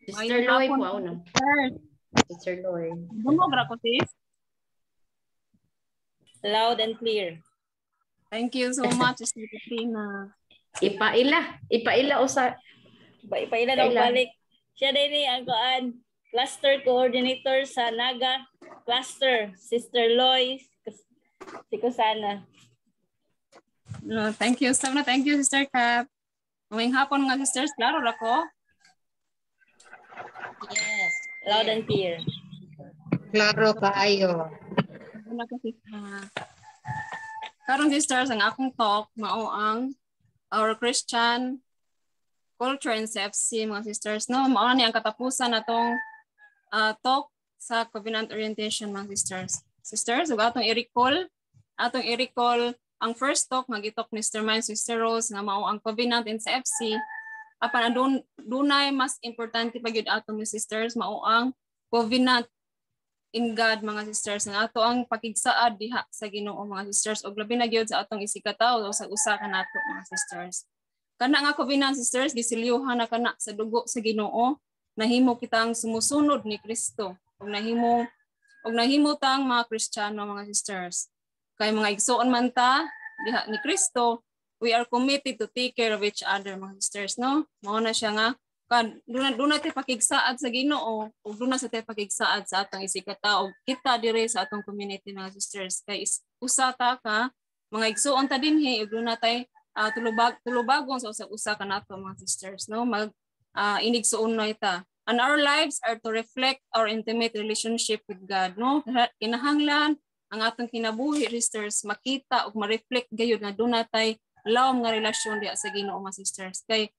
Sister Loy po ako na. Sister Loy. Bumog ra ko, sis. Loud and clear. Thank you so much, Sister Katrina. Ipaila o sa Ipaila daw balik. Siya din ang cluster coordinator sa Naga cluster, Sister Loy, si Kusana. No, thank you, Sister Cap. Ngayong hapon nga, sisters, klaro ra ko? Yes, loud and clear. Klaro kaayo. Karong sisters, ang akong talk, mao ang our Christian culture in CFC, mga sisters. No? Mao ni ang katapusan natong talk sa covenant orientation, mga sisters. Sisters, ug atong i-recall ang first talk nga gitok ni Mr. Mine, Sister Rose, nga mao ang covenant in CFC. Apan dunay mas importante pa gyud ato mga sisters, mao ang covenant in God, mga sisters. Nga ato ang pakigsaad diha sa Ginoo, mga sisters, ug labi na gyud sa atong isikataw o sa usa ka nato, mga sisters. Kana nga covenant, sisters, gisilyuhan na kana sa dugo sa Ginoo, nahimo kitang sumusunod ni Kristo, ug nahimo tang mga Kristiyano, mga sisters. Kay mga igsoon man ta diha ni Kristo, we are committed to take care of each other, mga sisters, no? Mao na siya nga doon natin pakigsaad sa Ginoo, ug doon na sa tayo pakigsaad sa atong isikata ug kita dire sa atong community, mga sisters. Kay usa ta ka mga igsoon ta dinhi, ug doon na tay tulubagon sa usa ka nato, mga sisters, no? Inigsoon na ita. And our lives are to reflect our intimate relationship with God, no? Kinahanglan ang atong kinabuhi, sisters, makita ug ma-reflect gayud nga doon natay lawom nga relasyon diha sa Ginoo, mga sisters. Kay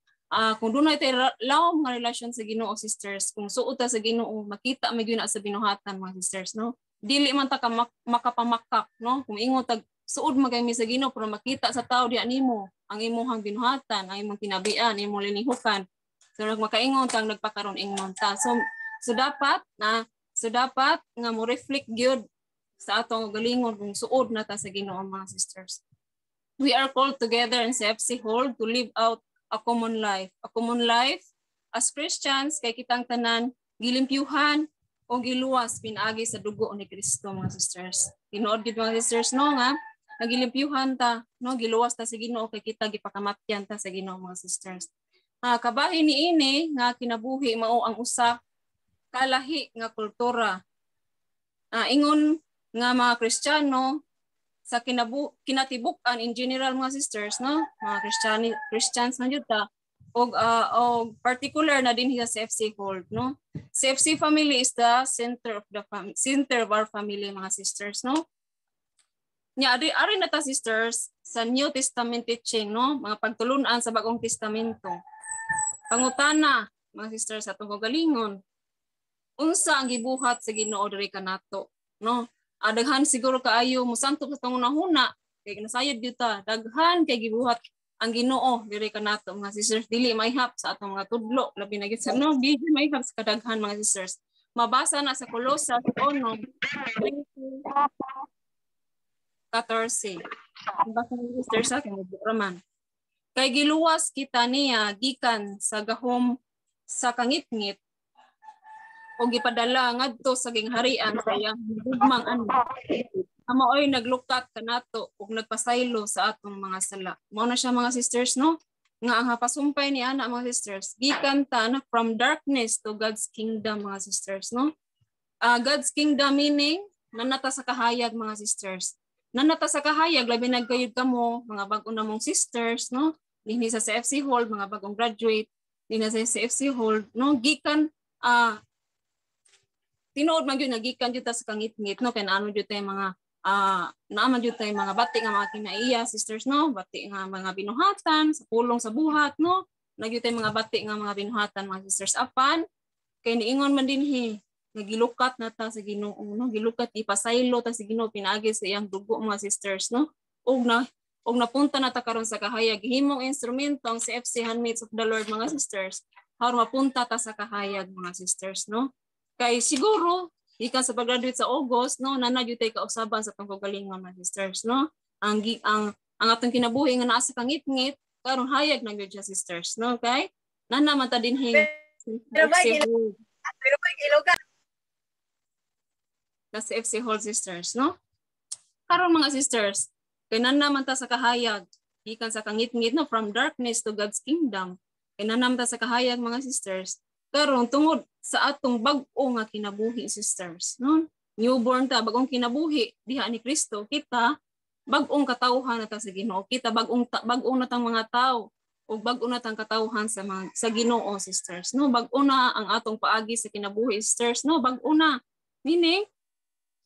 kung doon natay lawom nga relasyon sa Ginoo, sisters, kung suot ta sa Ginoo, makita may gyud na sa binuhatan, mga sisters, no? Dili man ta ka makapamakak, no? Kung ingon tag suod magaymi sa Ginoo, pero makita sa tao diha nimo ang imong binuhatan, ang imong tinabian, imong linihukan. So makaingon tang nagpakaron ingon ta. So dapat nga mo reflect gyud sa atong galingon kung suod na ta sa Ginoo, mga sisters. We are called together in CFC Hall to live out a common life. A common life as Christians, kay kitang tanan gilimpyuhan o giluwas pinaagi sa dugo ni Kristo, mga sisters. Tinuod gid, mga sisters, no, nga nagilimpyuhan ta, no, giluwas ta sa Ginoo kay kita gipakamatyan ta sa Ginoo, mga sisters. Kabahin niini nga kinabuhi mao ang usa ka lahi nga kultura. Ingon nga mga Kristiyano sa kinatibuk-an in general, mga sisters, no, mga Christians na jud ta, og particular na din sa CFC Hall, no. CFC family is the center of our family, mga sisters, no. Nya ari na ta, sisters, sa New Testament teaching, no, mga pagtulun-an sa Bagong Testamento. Pangutana, mga sisters, atong kagalingon, unsa ang gibuhat sa Ginoo diri kanato, no? Daghan siguro kaayo mo santo sa tong nahuna kay nasayod gyud ta, daghan kay gibuhat ang Ginoo diri kanato, mga sisters, dili maihap sa atong mga tudlo, labi na gyud sa no, dili maihap sa kadaghan, mga sisters. Mabasa na sa Colosas 1:14. Basa ni sisters sa kay Raman. Kay giluwas kita niya gikan sa gahom sa kangitngit o gipadala ngadto sa gingharian kaya gugmang amoy naglukat kanato ug nagpasaylo sa atong mga sala. Mao na siya, mga sisters, no, nga ang hapasumpay ni ana, mga sisters, gikan ta na from darkness to God's kingdom, mga sisters, no. God's kingdom meaning nanata sa kahayag, mga sisters. Nanata sa kahayag, labi nagkayod kamo mga bag-o na mong sisters, no, dinhi sa CFC Hall, mga bagong graduate dinhi sa CFC Hall, no, gikan tinuod man gyud nagikan jud ta sa kangitngit, no, kay naano jud tay mga naaman jud tay mga bati nga mga kinaiya, sisters, no, bati nga mga binuhatan sa pulong sa buhat, no, nagyud tay mga bati nga mga binuhatan, mga sisters. Apan kay niingon man dinhi nagilukat na ta sa Ginoo, no, gilukat ipasaylo ta sa Ginoo pinaagi sa iyang dugo, mga sisters, no, ug napunta na ta karon sa kahayag, himong instrumento ang CFC Handmaids of the Lord, mga sisters, aron mapunta ta sa kahayag, mga sisters, no. Kay siguro ikan sa pag-graduate sa August, no, nanadyo tay kausaban sa tong kagalingon, mga sisters, no. Ang atong kinabuhi nga naa sa kangit-ngit karon hayag na gyud siya, sisters, no, kay nana man ta dinhi Pero ba FC Hall. pero ba Ilogan? That's FC Hall sisters, no? Karon mga sisters, kay naman ta sa kahayag, ikan sa kangit-ngit no, from darkness to God's kingdom. Kay naman ta sa kahayag mga sisters, karon tungod sa atong bag-o nga kinabuhi sisters, no? Newborn ta, bagong kinabuhi diha ni Kristo, kita bag-ong katawhan na ta sa Ginoo, kita bag-ong na tang mga tao o bag-o na tang katawhan sa Ginoo sisters, no? Bag-o na ang atong paagi sa kinabuhi sisters, no? Bag-o na, meaning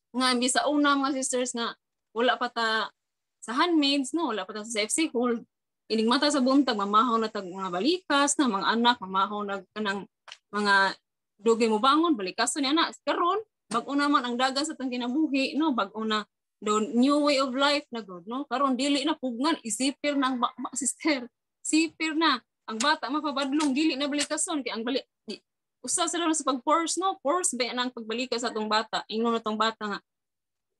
nga bisa una mga sisters nga wala pa ta sa handmaids, no, wala pa ta sa FC Hall, ining mata sa buntag mamahaw na tag mga balikas na mga anak, mamahaw na kanang mga dugay mo bangon balikas ni anak. Karon bag-o naman ang dagan sa tang kinabuhi, no, bag-o na the new way of life na god, no. Karon dili na pugnan, isipir na ang sister, sipir na ang bata mapabadlong, dili na balikason kay ang balik usa sila sa pag-force, no, force ba nang pagbalikas sa atong bata. Ingnon na tong bata nga,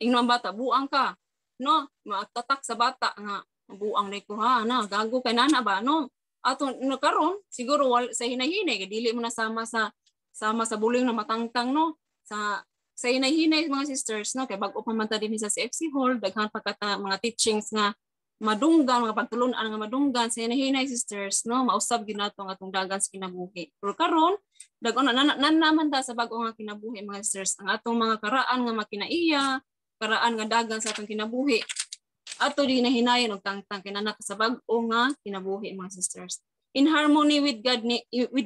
ingnon ang bata, buang ka, no, matatak sa bata nga buang na ko ha, na gago kay nana ba, no. Ato no karon siguro sa hinay-hinay kay dili mo na sama sa buling na matangtang, no, sa hinay-hinay mga sisters, no, kay bag-o pa man ta din sa FC Hall, daghan pa kata mga teachings nga madunggan, mga pagtulunan nga madunggan sa hinay-hinay sisters, no, mausab gyud nato ang atong dagan sa kinabuhi. Pero karon dagon na naman ta sa bag-o nga kinabuhi mga sisters, ang atong mga karaan nga makinaiya, karaan nga dagan sa atong kinabuhi ato di nahinayon og tangtang kinana sa bag-o nga kinabuhi mga sisters, in harmony with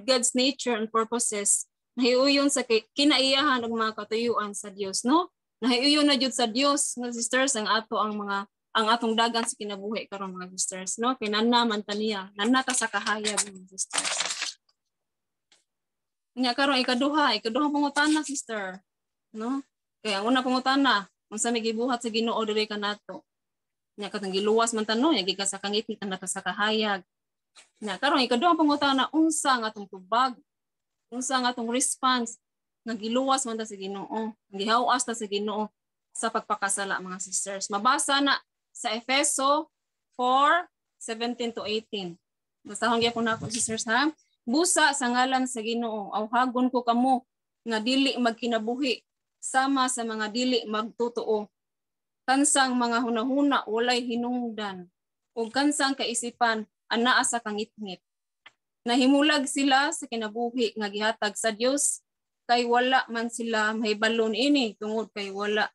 God's nature and purposes. Nahiuyon sa kinaiyahan og mga katuyuan sa Dios, no, nahiuyon na jud sa Dios mga sisters ang atong dagan sa kinabuhi karon mga sisters, no, kinana man ta niya nanata sa kahayag mga sisters. Nya karon ikaduha pangutana sister, no, kaya ang una pangutana unsa may gibuhat sa Ginoo diri kanato. Nya katong giluwas man tanong nya gikan sa kangit kita sa kahayag. Nya karon ikaduha pangutana unsa nga atong tubag, unsa nga atong response nga giluwas man ta sa Ginoo, gihawas ta sa Ginoo sa pagpakasala mga sisters. Mabasa na sa Efeso 4:17 to 18. Basahon gyud ko na ako sisters ha. Busa sa ngalan sa Ginoo awhagon ko kamo nga dili magkinabuhi sama sa mga dili magtotoo. Kansang mga hunahuna walay hinungdan ug kansang kaisipan anaa sa kangitngit. Nahimulag sila sa kinabuhi nga gihatag sa Dios kay wala man sila mahibalon ini tungod kay wala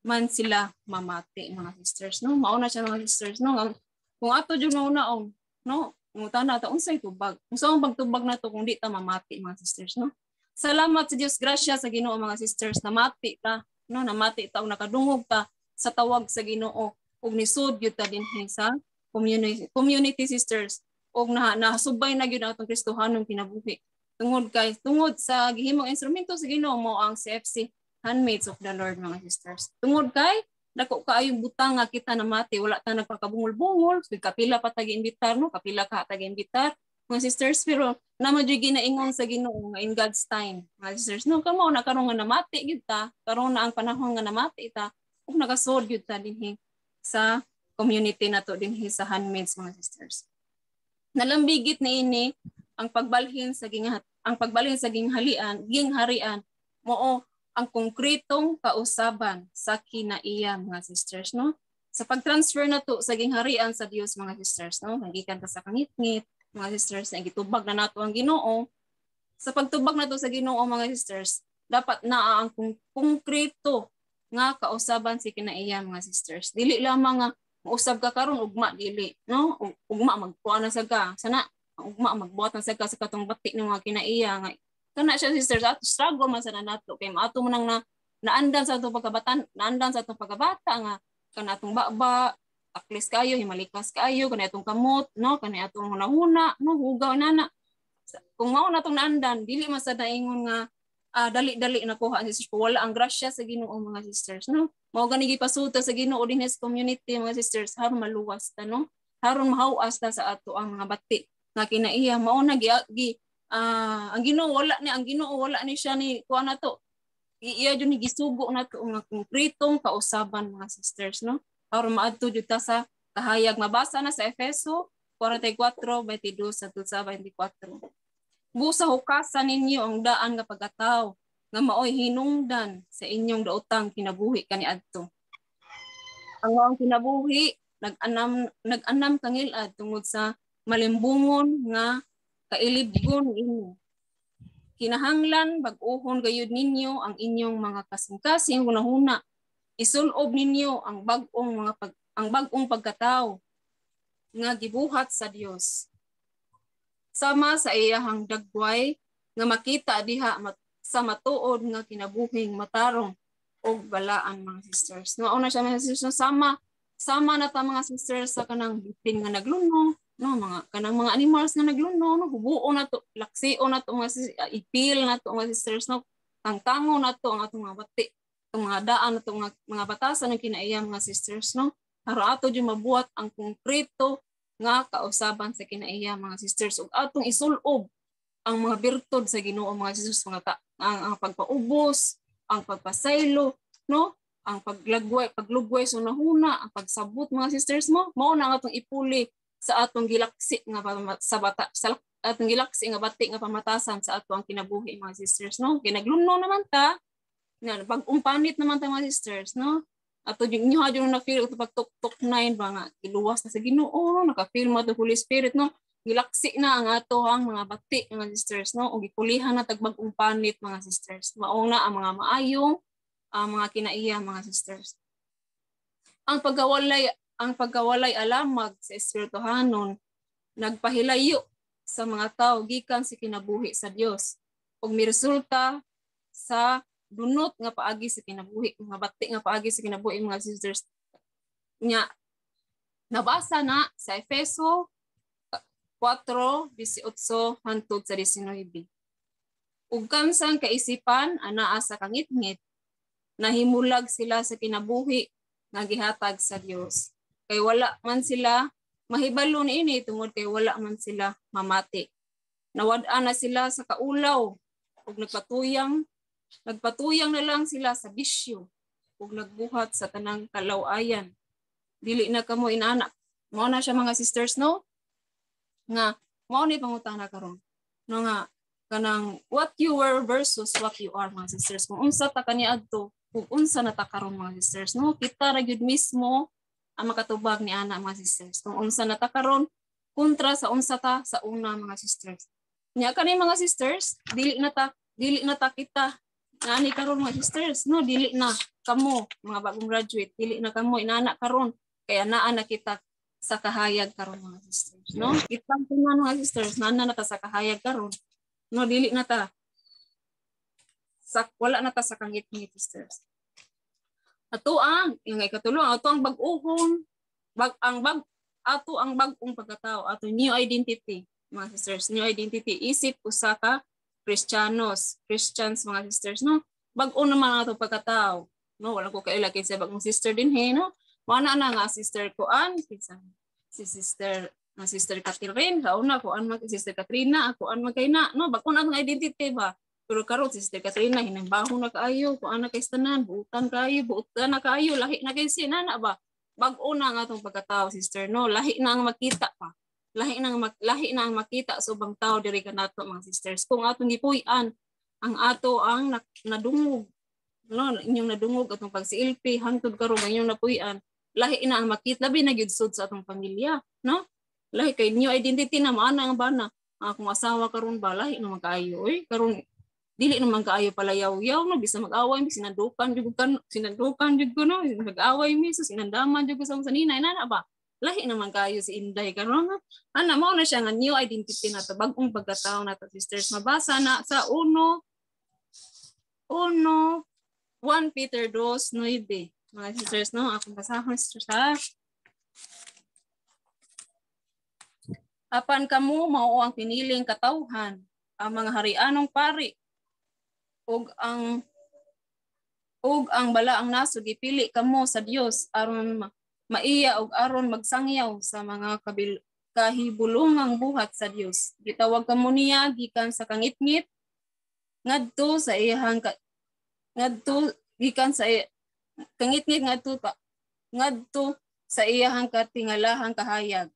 man sila mamati mga sisters, no. Mao na siya mga sisters, no, kung ato jud naunaon, no, ngutan na ta unsay tubag, unsa ang pagtubag nato kung di ta mamati mga sisters, no. Salamat sa Dios, grasya sa Ginoo mga sisters, namati ta, no, namati ta ug nakadungog ta sa tawag sa Ginoo ug nisud gyud ta dinhi sa community sisters ug nahasubay na gyud atong Kristohanong kinabuhi tungod sa gihimong instrumento sa Ginoo mo ang CFC Handmaids of the Lord mga sisters. Tungod kay dako kaayong butang nga kita namati, wala ta nagpakabungol-bungol, kapila pa ta gi-imbitar, no, kapila ka ta gi-imbitar mga sisters, pero naman jud ginaingon sa Ginoo nga in God's time mga sisters, no, kamo na karon nga namati gyud ta, karon na ang panahon nga namati ta ug nagasod gyud ta dinhi sa community nato dinhi sa Handmaids mga sisters. Nalambigit na ini ang pagbalhin sa gingharian mao ang konkretong kausaban sa kinaiya mga sisters, no, sa pagtransfer nato sa gingharian sa Dios mga sisters, no, nagikan ta sa kangitngit mga sisters, na gitubag na nato ang Ginoo. Sa pagtubag nato sa Ginoo mga sisters, dapat naa ang konkreto nga kausaban sa kinaiya mga sisters. Dili lamang nga mausab ka karon ugma dili, no, ugma magkuha na saga sana ugma magbuhat na saga sa katong bati ng mga kinaiya nga kana siya sisters ato struggle man sa nato kay maato man nang naandan sa atong pagkabata nga kanatong baba aklis kayo himalikas kayo kanatong kamot, no, kanatong hunahuna, no, hugaw nana kung mao natong naandan dili man sa daingon nga dali-dali na kuha sisters wala ang grasya sa Ginoo mga sisters, no, mao gani gipasuta sa Ginoo dinhi sa community mga sisters haron maluwas ta, no, haron mahawas ta sa ato ang mga bati nga kinaiya. Mao na ang Ginoo wala ni siya ni kuha nato iya jud ni gisugo nato nga konkretong kausaban mga sisters, no, aron maadto jud ta sa kahayag. Mabasa na sa Efeso 4:22 sa 24. Busa hukasan ninyo ang daan nga pagkatao nga maoy hinungdan sa inyong daotang kinabuhi kaniadto. Ang maong kinabuhi nag-anam kangilad tungod sa malimbungon nga kailibgon inyo. Kinahanglan bag-ohon gayud ninyo ang inyong mga kasing-kasing hunahuna. Isulob ninyo ang bagong pagkatao nga gibuhat sa Dios. Sama sa iyahang dagway nga makita diha sa matuod nga kinabuhing matarong og balaan mga sisters. Mauna siya mga sisters sama na ta mga sisters sa kanang bipin nga nagluno, no mga kanang mga animals nga nagluno, no hubuo na to, laksio na to mga ipil na to mga sisters, no tangtango na to ang atong mga bati, ang mga daan na to mga batasan ng kinaiya mga sisters, no para ato jud mabuhat ang konkreto nga kausaban sa kinaiya mga sisters ug atong isulob ang mga birtud sa Ginoo mga sisters, ang pagpaubos, ang pagpasaylo, no? Ang paglugway sa nahuna, ang pagsabot mga sisters mo, mao na atong ipuli sa atong gilaksi nga sa atong gilaksi nga bati nga pamatasan sa ato ang kinabuhi mga sisters, no? Ginagluno naman ta, nga bagong panit naman ta mga sisters, no? Ato yung inyo hadyo na feel ito pagtuktok na yun ba nga iluwas na sa Ginoo, no? Naka-feel mo the Holy Spirit, no? Gilaksi na ang ato ang mga bati mga sisters, no? O gipulihan na tagbagong panit mga sisters. Mauna ang mga maayong mga kinaiya mga sisters. Ang pagkawalay alamag sa espirituhanon nagpahilayo sa mga tao gikan sa kinabuhi sa Dios ug miresulta sa dunot nga paagi sa kinabuhi, mga bati nga paagi sa kinabuhi mga sisters. Nya nabasa na sa Efeso 4:18 hangtod sa 19. Ug kansang kaisipan anaa sa kangitngit nahimulag sila sa kinabuhi nga gihatag sa Dios. Kay wala man sila mahibalo niini tungod kay wala man sila mamati. Nawad-an na sila sa kaulaw ug nagpatuyang na lang sila sa bisyo ug nagbuhat sa tanang kalaw-ayan. Dili na kamo inaanak. Mao na siya mga sisters, no? Nga mao ni pangutana karon. No nga kanang what you were versus what you are mga sisters. Kung unsa ta kaniadto, kung unsa na ta karon mga sisters, no? Kita ra gyud mismo ang makatubag ni ana mga sisters. Kung unsa na ta karon kontra sa unsa ta sa una mga sisters. Nya kani mga sisters, dili na ta kita nani karon mga sisters, no? Dili na kamo mga bagong graduate, dili na kamo inana karon kaya naa na kita sa kahayag karon mga sisters, no? Kitang tunan mga sisters, nana na ta sa kahayag karon. No, dili na ta. Wala na ta sa kangit-ngit sisters. Ato ang ingay katulong, ato ang bag-uhon, ato ang bagong pagkatao, ato new identity mga sisters, new identity isip usa ka Christians mga sisters, no? Bag-o naman ato pagkatao, no? Wala ko kailagay sa bagong sister din he, no? Mana na nga sister ko si sister Catherine, kauna ko an mag sister Katrina, ako an magkayna, no? Bag-o na ang identity ba? Pero karon si sister Katrina hinangbaho na kaayo, ko ana kay tanan, buutan na kaayo, lahi na kay sinana ba? Bag-o na nga atong pagkatao sister, no? Lahi na ang makita pa. Lahi na ang makita sa ubang tao diri kanato mga sisters. Kung atong gipuy-an ang ato ang nadungog, no? Inyong nadungog atong pagsiilpi hangtod karon inyong napuy-an, lahi na ang makita, labi na gyud sud sa atong pamilya, no? Lahi kay new identity na maana ang bana. Kung asawa karon ba lahi na magkaayo, karon dili naman kaayo palayaw-yaw, no? Bisa mag-away mi sinandukan jud ko, no? Mag-away mi so sinandaman jud ko sa ninay nana ba. Lahi naman kayo si Inday karon. Ana mao na siya nga new identity na to, bagong pagkatao na to sisters. Mabasa na sa 1 Peter 2:9. Mga sisters, no? Akong basahon sisters ha. Apan kamo mao ang piniling katawhan, ang mga harianong pari ug ang balaang nasod gipili kamo sa Dios aron maiya ug aron magsangyaw sa mga kahibulungang buhat sa Dios. Gitawag kamo niya gikan sa kangitngit ngadto sa iyahang katingalahang kahayag.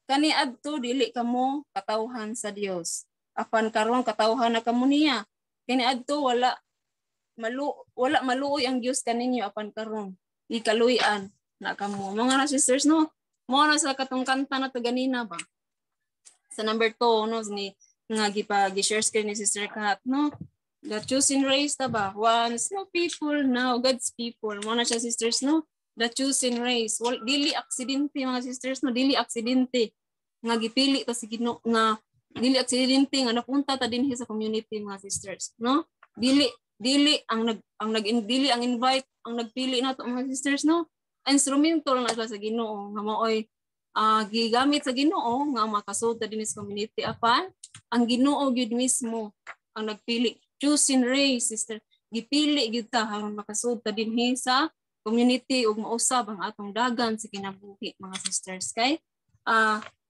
kani adto dili kamo katawhan sa Dios. Apan karon katawhan na kamo niya. Kani adto wala maluoy ang Dios kaninyo apan karon ikaluyan na kamo. Mga sisters no, mo na sa katong kanta na to ganina ba. Sa number 2 no ni nga gi-share screen ni Sister Kat no. The chosen race ta ba? Once no people, now God's people. Mo na siya sisters no. The chosen race. Dili aksidente mga sisters no, dili aksidente nga gipili ta si Ginoo nga dili aksidente nga napunta ta dinhi sa community mga sisters no. Dili ang invite ang nagpili nato mga sisters no. Instrumento lang sila sa Ginoo nga maoy gigamit sa Ginoo nga makasud ta dinhi sa community apan ang Ginoo gyud mismo ang nagpili. Choosing race sister, gipili gyud ta aron makasud ta dinhi sa community ug mausab ang atong dagan sa kinabuhi mga sisters kay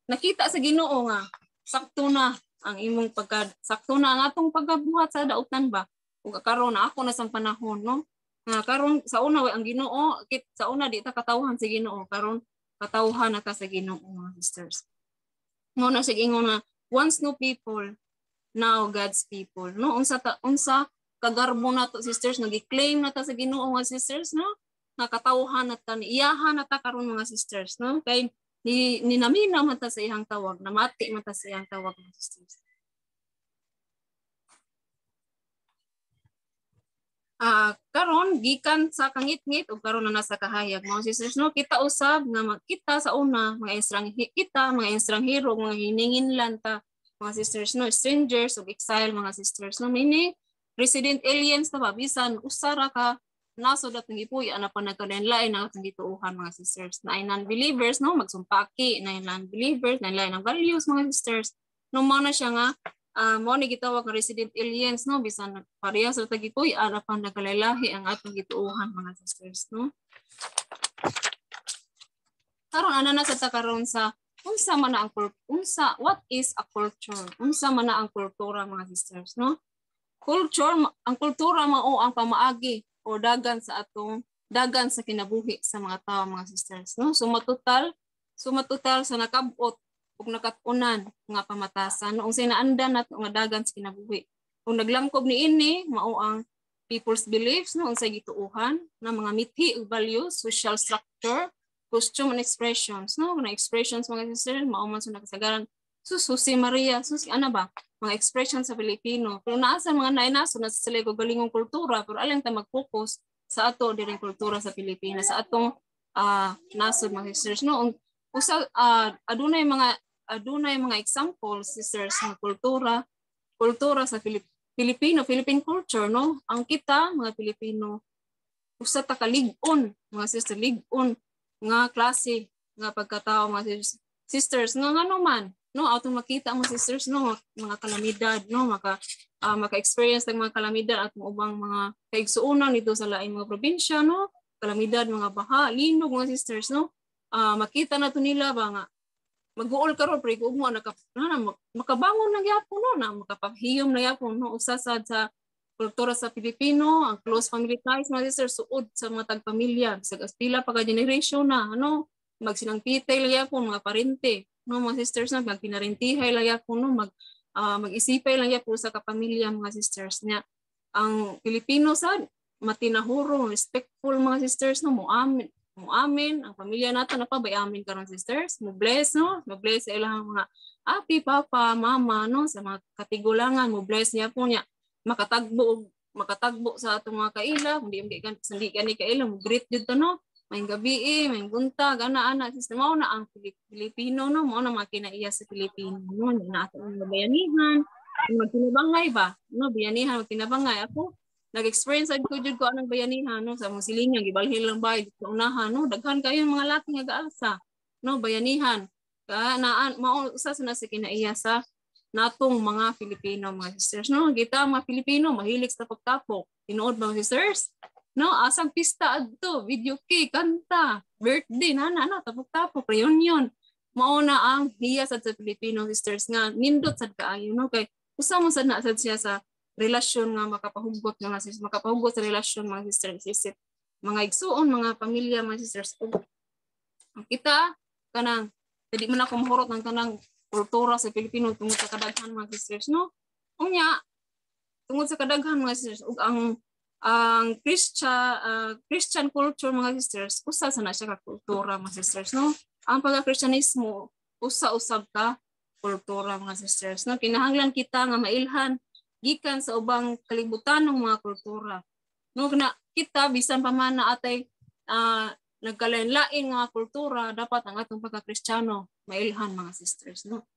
nakita sa Ginoo nga sakto na ang imong sakto na ang atong pagkabuhat sa dautan ba ug karon na ako na sang panahon no nga karon sa una ang Ginoo sa una di ta katawhan sa Ginoo karon katawhan na ta sa Ginoo mga sisters mo na sige ingon na once no people now God's people no unsa kagarbo na to sisters nagi-claim na ta sa Ginoo mga sisters no nakatawhan na ta iyahan na ta karon mga sisters no kay ninamina man ta sa iyang tawag, namati man ta sa iyang tawag mga sisters. Karon gikan sa kangit-ngit ug karon na nasa kahayag mga sisters no kita usab nga kita sa una mga estranghero mga hininginlan ta mga sisters no strangers ug exile mga sisters no meaning resident aliens ta ba bisan usara ka nasod at ngipuy ana pa nagkalain-lain ang atong gituuhan mga sisters na non-believers no magsumpaki na non-believers na lain ang values mga sisters no mo na siya nga mo ni gitawag nga resident aliens no bisan parehas sa tagipuy ana pa nagkalain-lahi ang atong gituuhan mga sisters no karon ana na sa karon sa unsa man ang what is a culture unsa man ang kultura mga sisters no culture ang kultura mao ang pamaagi o dagan sa kinabuhi sa mga tao mga sisters no sumatotal sa nakabot ug nakatunan nga pamatasan noong sinaandan nato nga dagan sa kinabuhi kung naglangkob niini mao ang people's beliefs no unsay gituuhan na mga mithi ug values social structure costume and expressions no mga expressions mga sisters mao man sa nakasagaran Susi Maria susi ana ba mga expression sa Pilipino. Pero naasa mga nainaso na sa sila galingong kultura, pero alang ta mag-focus sa ato diring kultura sa Pilipinas, sa atong nasod mga sisters. No, adunay mga examples sisters ng kultura sa Philippine culture, no? Ang kita mga Pilipino usa ta kalig-on mga sisters, lig-on nga klase nga pagkatao mga sisters nga ngano man no atong makita ang mga sisters no mga kalamidad no maka-experience ng mga kalamidad at ubang mga kaigsuonan dito sa laing mga probinsya no kalamidad mga baha linog mga sisters no makita na to nila ba nga mag-uol karon pre ug mo makabangon na gyapon no na makapahiyom na gyapon no usa sad sa kultura sa Pilipino ang close family ties mga sisters suod sa mga tagpamilya sa pila pa ka generation na ano magsinangpitay lang gyapon mga parente no mga sisters na magpinarentihay lang yapon no mag-isipay lang yapon sa kapamilya mga sisters niya ang Pilipino sad matinahuro respectful mga sisters no muamin ang pamilya nato na pa bayamin karon sisters mo bless sa ilang mga api papa mama no sa mga katigulangan mo bless niya po niya makatagbo sa atong mga kaila hindi gani kaila mo greet jud to no may gabi may buntag ana sister mao na ang Pilipino no mao na makinaiya sa Pilipino no na atong bayanihan magtinabangay ba no bayanihan magtinabangay ako nag-experience ko jud ko anong bayanihan no sa mga silingan gibalhin lang bay sa unahan no daghan kayo mga lating nga gaasa no bayanihan naan mao usa sa kinaiya sa natong mga Pilipino mga sisters no kita mga Pilipino mahilig sa pagtapok tinuod ba sisters no asang pista adto video key kanta birthday na tapok-tapok reunion mao na ang hiya sa Filipino sisters nga nindot sad kaayo no kay usa man sad na sad siya sa relasyon nga makapahugot sa relasyon mga sisters isip mga igsuon mga pamilya mga sisters kita kanang Jadi man ako mahurot ng tanang kultura sa Pilipino tungod sa kadaghan mga sisters, no? Unya, tungod sa kadaghan mga sisters, ug ang Christian culture mga sisters, usa sa na siya ka kultura mga sisters, no? Ang pagka-Kristyanismo, usa-usab ka kultura mga sisters, no? Kinahanglan kita nga mailhan gikan sa ubang kalibutan ng mga kultura. No, na kita bisan pa man na atay nagkalain-lain nga kultura, dapat ang atong pagka-Kristiyano mailhan mga sisters, no?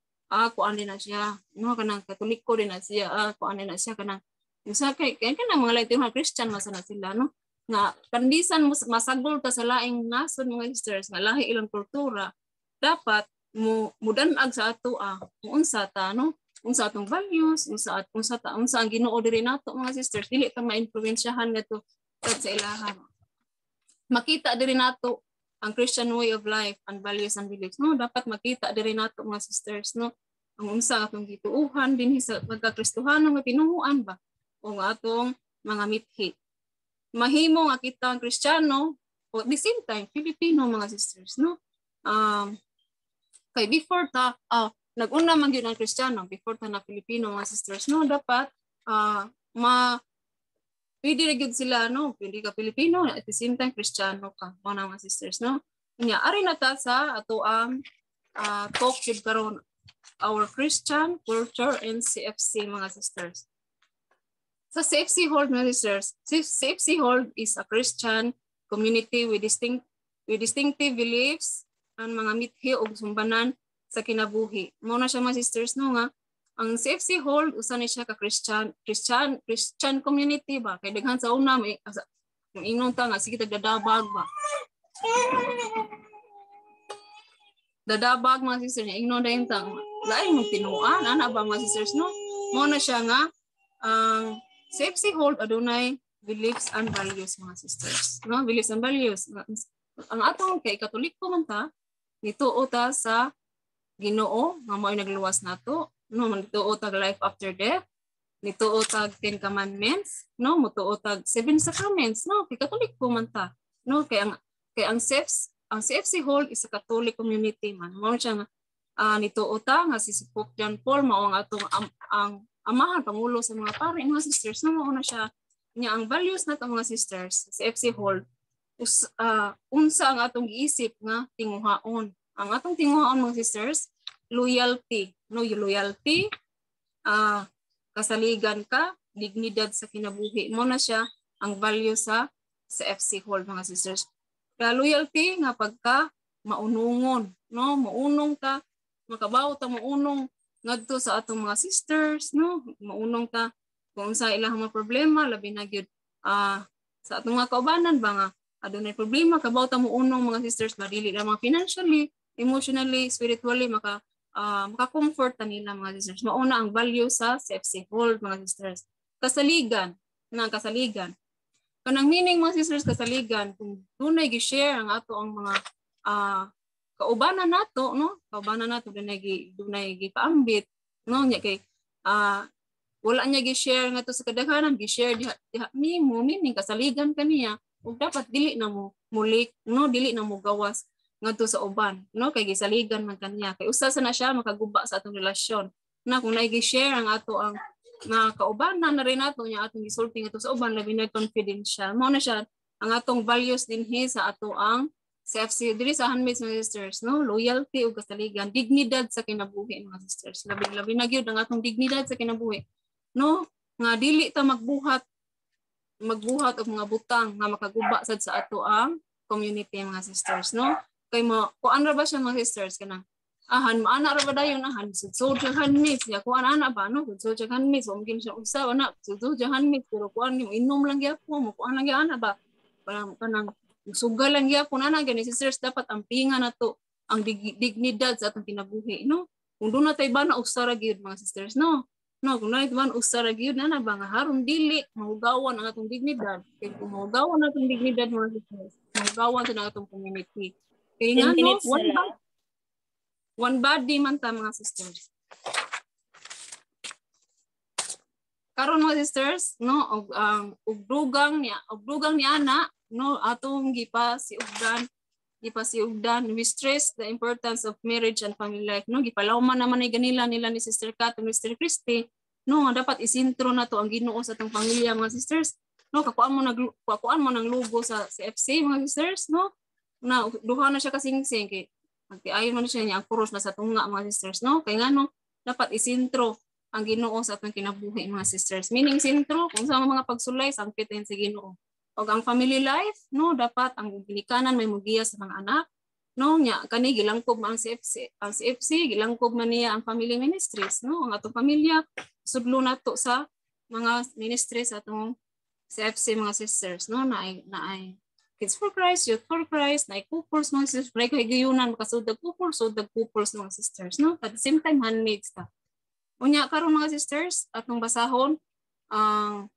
Kuan din na siya, no, kanang Katoliko din na siya, kuan din na siya kanang usa kay kanang mga lain mga Christian masana sila, no? Nga kandisan masagol ta sa laing nasod mga sisters nga lahi ilang kultura, dapat mudanag sa ato unsa ta, no? Unsa atong values, unsa ang Ginoo diri nato mga sisters, dili ta ma-influensyahan ngadto sa ilahan. Makita diri nato ang Christian way of life and values and beliefs, no? Dapat makita diri nato mga sisters, no? Ang unsa atong gituuhan dinhi sa pagka-Kristohano nga tinuoan ba o nga atong mga mithi. Mahimo nga kita ang Kristiyano o at the same time Filipino mga sisters, no? Kay before ta nag-una man gyud ang Kristiyano before ta na Filipino mga sisters, no? Dapat pwede na gyud sila, no? Pwede ka Pilipino at the same time Kristiyano ka mga sisters, no? Nya ari na ta sa ato ang talk gyud karon, our Christian culture and CFC mga sisters. Sa CFC Hold mga sisters, CFC Hold is a Christian community with distinctive beliefs and mga mithi ug sumbanan sa kinabuhi. Mao na siya mga sisters, no, nga ang CFC Hold usa ni siya ka Christian community ba, kay daghan sa una may yung ingnon ta nga sige tagdadabag ba. Dadabag mga sisters, ingnon dayon ta lain mo tinuan ana ba mga sisters, no? Mao na siya nga ang CFC Hold adunay beliefs and values mga sisters, no? Beliefs and values. Ang atong kay Katoliko man ta, nituo ta sa Ginoo nga mao'y nagluwas nato, no? Nituo tag life after death, nituo tag 10 commandments, no? Mutuo tag 7 sacraments, no? Kay Katoliko man ta, no? Kay ang CFC Hold is a Catholic community man. Mao siya nga nituo ta nga si Pope John Paul mao ang atong ang amahan pangulo sa mga pare mga sisters, no? Mao na siya nya ang values nato mga sisters sa CFC Hold unsa ang atong giisip nga tinguhaon. Ang atong tinguhaon mga sisters, loyalty, no? Loyalty, kasaligan ka, dignidad sa kinabuhi. Mao na siya ang value sa CFC Hold mga sisters. Kaya loyalty nga pagka maunungon, no? Maunong ta, makabaw ta maunong ngadto sa atong mga sisters, no? Maunong ta kung sa ilang mga problema labi na gyud sa atong mga kaubanan ba nga adunay problema kabaw ta maunong mga sisters ba, dili lang mga financially, emotionally, spiritually maka-comfort ta nila mga sisters. Mauna ang value sa CFC Hold mga sisters. Kasaligan, kanang meaning mga sisters kasaligan kung dunay gi-share ang ato ang mga kaubanan nato, no? Kaubanan nato dunay gipaambit, no? Nya kay wala niya gi-share nga to sa kadaghanan, gi-share diha nimo, meaning kasaligan kaniya ug dapat dili na mo mulik, no? Dili na mo gawas ngadto sa uban, no? Kay gisaligan man kaniya, kay usa sa na siya makaguba sa atong relasyon. Na kung nay gi-share ang ato ang nga kaubanan na rin nato nya atong gisulti ngadto sa uban labi na confidential. Mao na siya ang atong values dinhi sa ato ang CFC diri sa handmaids mga sisters, no? Loyalty ug kasaligan, dignidad sa kinabuhi mga sisters. Labi na gyud ang atong dignidad sa kinabuhi, no? Nga dili ta magbuhat og mga butang nga makaguba sad sa ato ang community mga sisters, no? Kay mo kuan ra ba siya mga sisters kanang maana ra ba dayon sudsod siya handmaids ya kuan ana ba, no? Sudsod siya handmaids o mungkin siya usa ana sudsod siya handmaids pero kuan mo inom lang gyapon mo kuan lang gyana ba kanang sugal lang gyapon ana gani sisters. Dapat ampingan nato ang dignidad sa atong kinabuhi, no? Kung doon na tayo ba na usara gyud mga sisters, no? No, kung na ito ba usara gyud na ba nga haron dili mahugawan ang atong dignidad. Kay kung mahugawan ang atong dignidad mga sisters, mahugawan sa atong community. Kay nga no, one body man ta mga sisters. Karon mga sisters, no, og dugang ni ana, no, atong gipa si ugdan gipasiugdan, we stress the importance of marriage and family life, no? Gipalawman naman ay ganila nila ni Sister Kat ug Mr. Christy, no? Nga dapat isintro na to ang Ginoo sa atong pamilya, mga sisters, no? Kakuan mo ng logo sa CFC, mga sisters, no? Na duha na siya kasingsing kay magtiayon man siya niya ang puros na sa tunga, mga sisters, no? Kay ngano dapat isintro ang Ginoo sa atong kinabuhi, mga sisters. Meaning sintro kung sa mga pagsulay sangpitin sa Ginoo. Og ang family life, no, dapat ang ginikanan may mugiya sa mga anak, no, nya kani gilangkob man ang CFC gilangkob man niya ang family ministries, no, ang atong pamilya sudlo nato sa mga ministries atong CFC, mga sisters, no, na ay Kids for Christ, Youth for Christ, na ay couples, mga sisters, na ay gayunan makasudag couples mga sisters, no, at the same time handmaids ta. Unya karon mga sisters atong basahon ang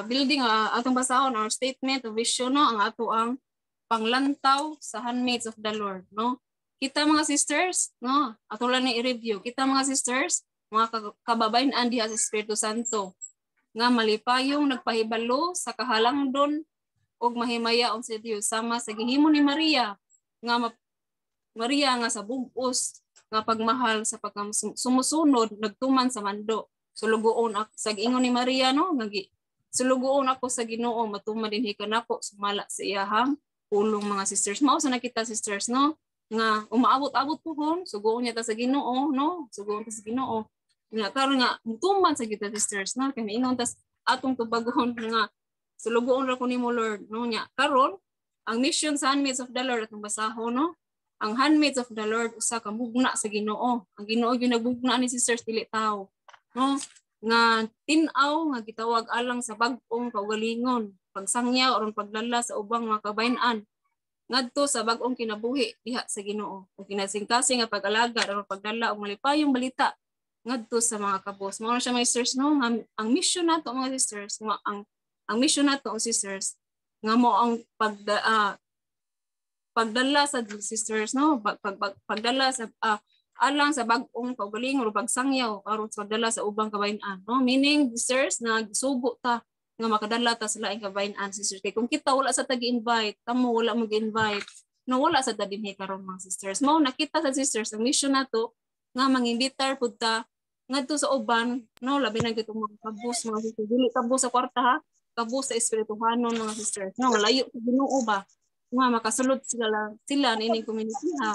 building atong basahon our statement of vision, no, ang ato ang panglantaw sa handmaids of the Lord, no. Kita mga sisters, no, ato lang ni i-review. Kita mga sisters, mga kababayan diha sa Espiritu Santo nga malipayong nagpahibalo sa kahalangdon og mahimayaon sa Dios sama sa gihimo ni Maria nga sa bug-os nga pagmahal sa sumusunod nagtuman sa mando. Sulugoon ako sa giingon ni Maria, no, sulugoon ako sa Ginoo matuman dinhi kanako sumala sa iyahang pulong, mga sisters. Mao sa nakita, sisters, no, nga umaabot-abot puhon sugoon niya ta sa Ginoo, no, sugoon ta sa Ginoo nga karon nga mutuman sa kita, sisters, no, kay ingon tas atong tubagon nga sulugoon ra ko nimo, Lord, no, nya karon ang mission sa handmaids of the Lord atong basahon, no, ang handmaids of the Lord usa ka mugna sa Ginoo. Ang Ginoo gyud nagbugna ni sisters, dili tao, no, nga tin-aw nga gitawag alang sa bag-ong kaugalingon, pagsangyaw aron pagdala sa ubang mga kabayn-an ngadto sa bag-ong kinabuhi diha sa Ginoo. Ug kinasingkasing nga pag-alaga aron pagdala og malipayong balita ngadto sa mga kabos. Mao na siya, mga sisters, no, nga ang mission nato, mga sisters, nga ang mission nato, sisters, nga mo ang pagdala sa sisters, no, pagdala sa alang sa bag-ong kaugalingon o pagsangyaw aron sa pagdala sa ubang kabayn-an, no, meaning sisters na sugo ta nga makadala ta sa laing kabayn-an, sisters. Kay kung kita wala sa tagi-invite, tamo wala mo gi-invite, no, wala sa dinhi karon, mga sisters. Mao nakita sa sisters ang mission nato nga mangimbitar pud ta ngadto sa uban, no, labi na gitong mga kabus, mga sisters, dili kabus sa kwarta, ha, kabus sa espirituhanon, mga sisters, no, layo sa Ginoo ba nga makasulod sila nining community, ha.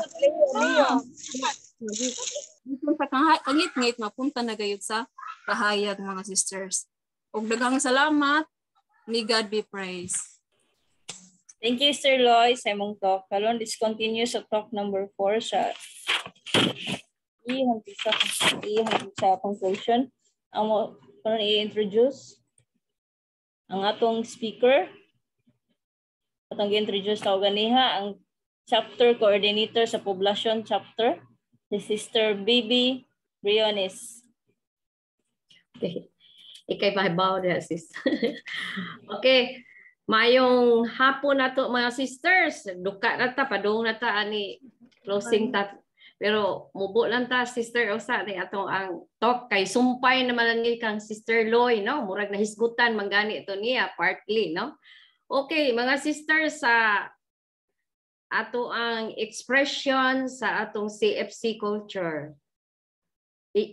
Dito sa kangit-ngit mapunta na gayud sa kahayag, mga sisters. Og daghang salamat, may God be praised. Thank you, Sir Loy, sa imong talk. Karon let's continue sa talk number 4 sa sa conclusion. Amo karon i-introduce ang atong speaker. Atong i-introduce taw ganiha ang chapter coordinator sa Poblacion chapter, si Sister Bibi Briones. Okay. Ikay mahibaw niya, sis. Okay. Mayong hapon na to, mga sisters. Duka na ta, padung na ta, ani closing ta. Pero mubo lang ta, sister, usa ni atong ang talk kay sumpay naman ni kang Sister Loy, no? Murag nahisgutan manggani ito niya, partly, no? Okay, mga sisters, sa ato ang expression sa atong CFC culture.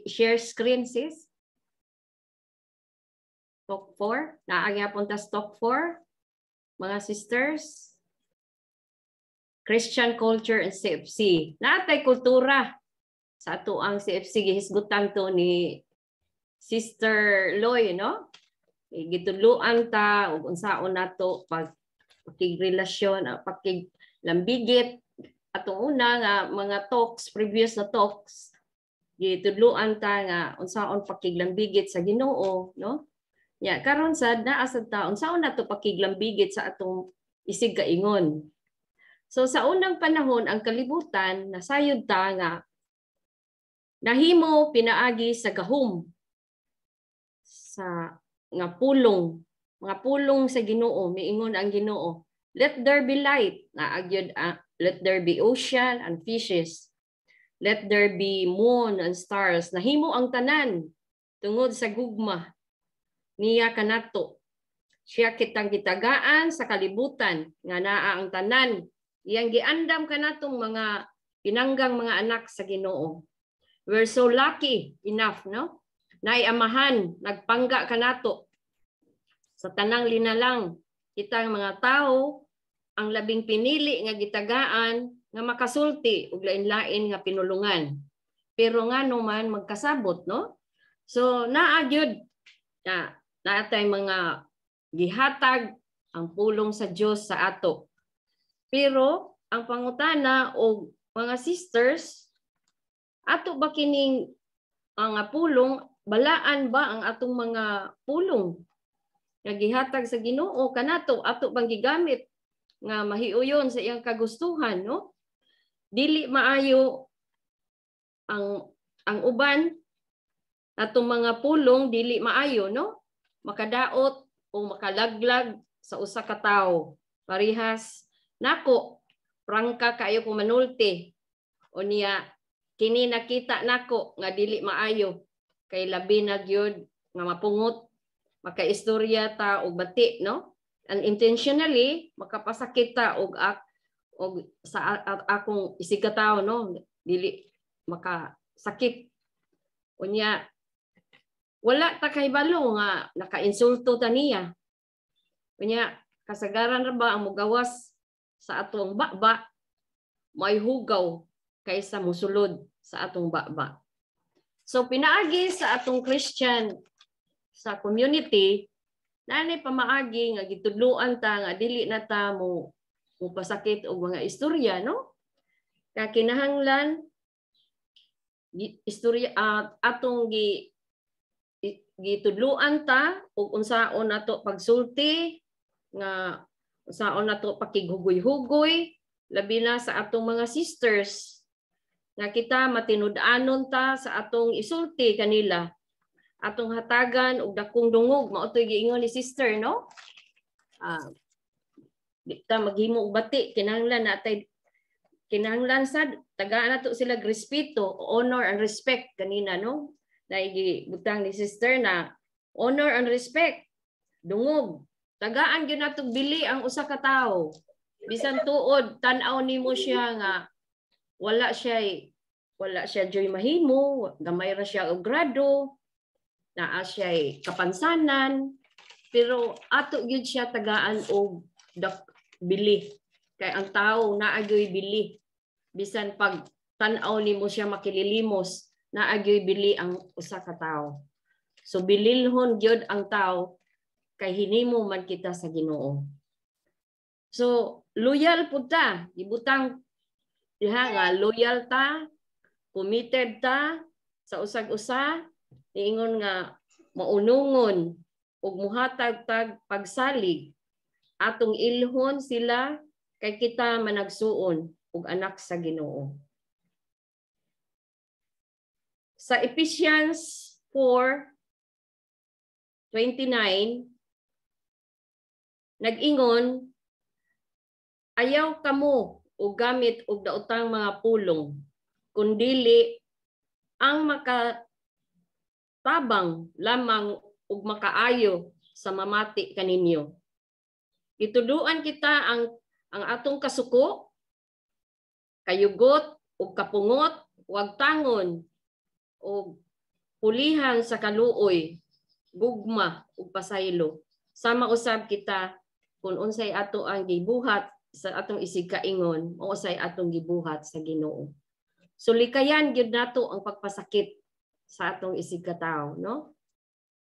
Share screen, sis. Talk 4. Naagya punta sa talk 4. Mga sisters. Christian culture and CFC. Natay kultura sa ato ang CFC. Gihisgutan to ni Sister Loy, no? Gituluan ta ug unsaon nato pagkigrelasyon, pakiglambigit atong una nga mga talks, previous na talks. Gituluan ta nga unsaon pakiglambigit sa Ginoo, no? Ya, karon sad naa sad ta unsaon nato pakiglambigit sa atong isig kaingon. So sa unang panahon ang kalibutan nasayod ta nga nahimo pinaagi sa gahom sa nga pulong, mga pulong sa Ginoo, miingon ang Ginoo. Let there be light, naagyod let there be ocean and fishes. Let there be moon and stars. Nahimo ang tanan tungod sa gugma niya kanato. Siya kitang gitagaan sa kalibutan nga naa ang tanan. Iyang giandam kanatong mga pinanggang mga anak sa Ginoo. We're so lucky enough, no? Naay amahan, nagpangga kanato sa tanang linalang. Kitang mga tao ang labing pinili nga gitagaan nga makasulti og lain-lain nga pinulungan. Pero nga man magkasabot, no? So naa gyud natay mga gihatag ang pulong sa Dios sa ato. Pero ang pangutana og mga sisters, ato ba kining nga pulong, balaan ba ang atong mga pulong nga gihatag sa Ginoo kanato, ato bang gigamit nga mahiuyon sa iyang kagustuhan, no? Dili maayo ang uban atong mga pulong, dili maayo, no? Makadaot o makalaglag sa usa ka tawo. Parihas nako prangka kayo ko manulti o niya kini nakita nako nga dili maayo kay labi na gyud nga mapungot makaistorya ta og bati, no? Unintentionally makapasakit ta og sa akong isigataw, no? Dili makasakit unya. Wala ta kahibalo nga nakainsulto ta niya. Unya kasagaran ra ba ang mugawas sa atong baba may hugaw kaysa musulod sa atong baba. So pinaagi sa atong Christian sa community nani pamaagi nga gitudloan ta nga dili na ta mo pasakit og mga istorya, no? Kaya kinahanglan istorya atong gitudloan ta ug unsaon nato pagsulti nga unsaon nato pakighugoy-hugoy labi na sa atong mga sisters nga kita matinud-anon ta sa atong isulti kanila, atong hatagan og dakong dungog. Mao toy giingon ni sister, no? Di ta maghimo og bati, kinahanglan sad tagaan nato sila respeto, honor and respect kanina, no? Naigibutang ni sister na honor and respect, dungog. Tagaan gyud nato bili ang usa ka tawo. Bisan tuod tan-aw nimo siya nga wala siya joy mahimo, gamay ra siya og grado, naa siya kapansanan, pero ato gyud siya tagaan og bili. Kay ang tawo naa gyud bili. Bisan pag tan-aw nimo siya makililimos, naagyoy bili ang usa ka tawo. So bililhon gyud ang tawo kay hinimo man kita sa Ginoo. So loyal pud ta, gibutang diha nga loyal ta, committed ta sa usag-usa, niingon nga maunungon ug muhatag tag pagsalig atong ilhon sila kay kita managsuon ug anak sa Ginoo. Sa Ephesians 4:29 nag-ingon, ayaw kamo og gamit og daotang mga pulong, kundili ang makatabang lamang ug makaayo sa mamati kaninyo. Ituduan kita ang atong kasuko, kayugot ug kapungot, wag tangon ug pulihan sa kaluoy, gugma ug pasaylo. Sama usab kita kung unsay ato ang gibuhat sa atong isig kaingon o unsay atong gibuhat sa Ginoo. So likayan gyud nato ang pagpasakit sa atong isig katawo, no?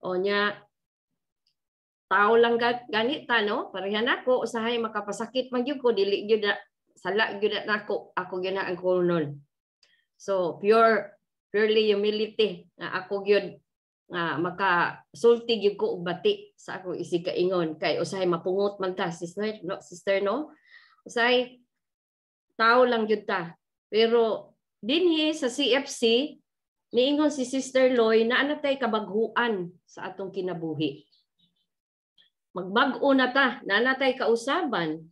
O nya tao lang ganita, no? Parehan ako usahay makapasakit man gyud ko, dili gyud sala gyud nako, ako gyud na ang kulnol. So purely humility nga ako gyud nga makasulti gyud ko og bati sa akong isig kaingon kay usahay mapungot man ta, sister, no? Usahay tao lang gyud ta. Pero dinhi sa CFC niingon si Sister Loy na anatay kabaghuan sa atong kinabuhi. Magbag-o na ta, nanatay kausaban.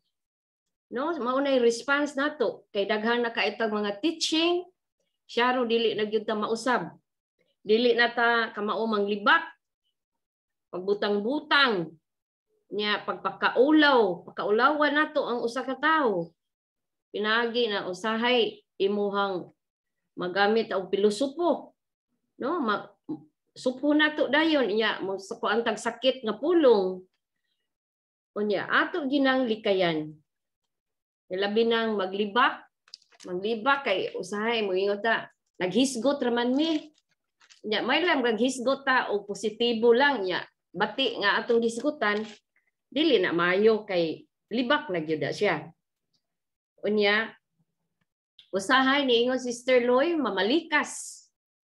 No, maunay response nato kay daghan na kaitag mga teaching, siya ro dili na gyud ta mausab. Dili na ta kamao manglibak, pagbutang-butang, Nya pagpakaulawan nato ang usa ka tawo. Pinagi na usahay imuhang magamit og pilosopo, no? Supo nato dayon nya mo sa kuantag sakit nga pulong. Unya ato ginang likayan. Labi nang maglibak kay usahay mo ingon ta naghisgot raman mi. Nya may lang naghisgot ta og positibo lang nya bati nga atong diskutan dili na maayo kay libak na gyud siya. Unya usahay niingon Sister Loy mamalikas.